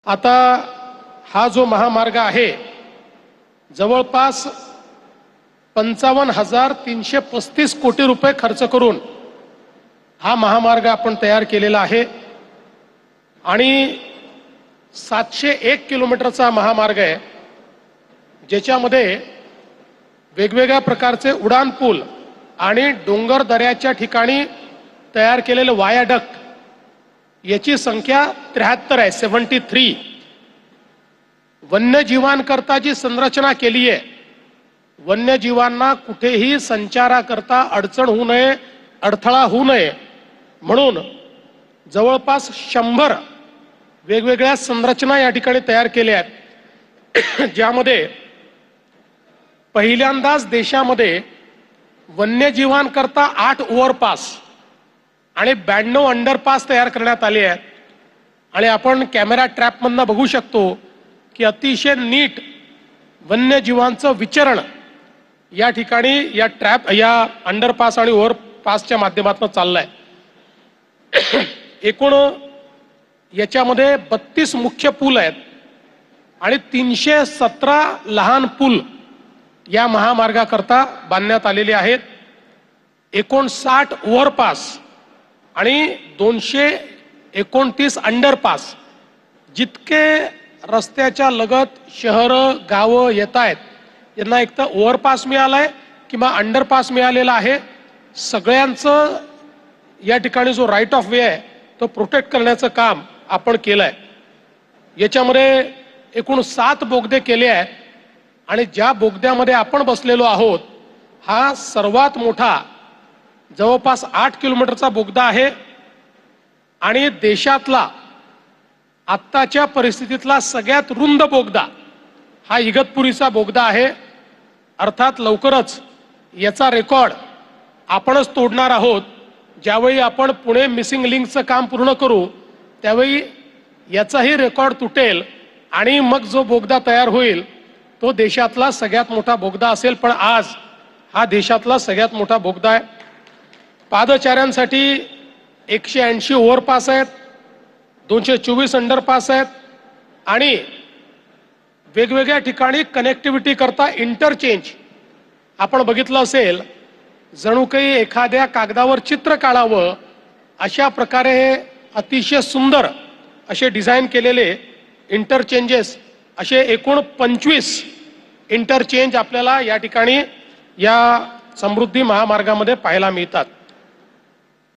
आता हा जो महामार्ग आहे जवळपास 55,335 कोटी रुपये खर्च करून हा महामार्ग आपण तयार केलेला आहे आणि 701 किलोमीटरचा महामार्ग आहे, ज्याच्यामध्ये वेगवेगळ्या प्रकारचे उडान पूल आणि डोंगर दऱ्याच्या ठिकाणी तयार केलेले वायाडक्ट याची संख्या 73 आहे, 73. वन्यजीवांकरता जी संरचना केली आहे, वन्यजीवांना कुठेही संचाराकरता अडचण होऊ नये, अडथळा होऊ नये म्हणून जवळपास 100 वेगवेगळ्या संरचना या ठिकाणी तयार केल्या आहेत, ज्यामध्ये पहिल्यांदाच देशामध्ये वन्यजीवांकरता 8 ओव्हरपास आणि 92 अंडरपास तयार करण्यात आले आहेत. आणि आपण कॅमेरा ट्रॅपमधनं बघू शकतो की अतिशय नीट वन्यजीवांचं विचरण या ठिकाणी या अंडरपास आणि ओव्हरपासच्या माध्यमातून चाललंय. एकूण याच्यामध्ये 32 मुख्य पूल आहेत आणि 317 लहान पूल या महामार्गाकरता बांधण्यात आलेले आहेत. 59 ओव्हरपास आणि 229 अंडरपास. जितके रस्त्याच्या लगत शहरं गावं येत आहेत यांना एक तर ओव्हरपास मिळालाय किंवा अंडरपास मिळालेला आहे. सगळ्यांचं या ठिकाणी जो राईट ऑफ वे आहे तो प्रोटेक्ट करण्याचं काम आपण केलंय. याच्यामध्ये एकूण 7 बोगदे केले आहेत आणि ज्या बोगद्यामध्ये आपण बसलेलो आहोत हा सर्वात मोठा जवळपास 8 किलोमीटरचा बोगदा आहे आणि देशातला आत्ताच्या परिस्थितीतला सगळ्यात रुंद बोगदा हा इगतपुरीचा बोगदा आहे. अर्थात लवकरच याचा रेकॉर्ड आपणच तोडणार आहोत. ज्यावेळी आपण पुणे मिसिंग लिंकचं काम पूर्ण करू त्यावेळी याचाही रेकॉर्ड तुटेल आणि मग जो बोगदा तयार होईल तो देशातला सगळ्यात मोठा बोगदा असेल. पण आज हा देशातला सगळ्यात मोठा बोगदा आहे. पादचाऱ्यांसाठी 180 ओव्हरपास आहेत, 224 अंडरपास आहेत आणि वेगवेगळ्या ठिकाणी कनेक्टिव्हिटी करता इंटरचेंज. आपण बघितलं असेल जणू काही एखाद्या कागदावर चित्र काढावं अशा प्रकारे हे अतिशय सुंदर असे डिझाईन केलेले इंटरचेंजेस, असे एकूण 25 इंटरचेंज आपल्याला या ठिकाणी या समृद्धी महामार्गामध्ये पाहायला मिळतात.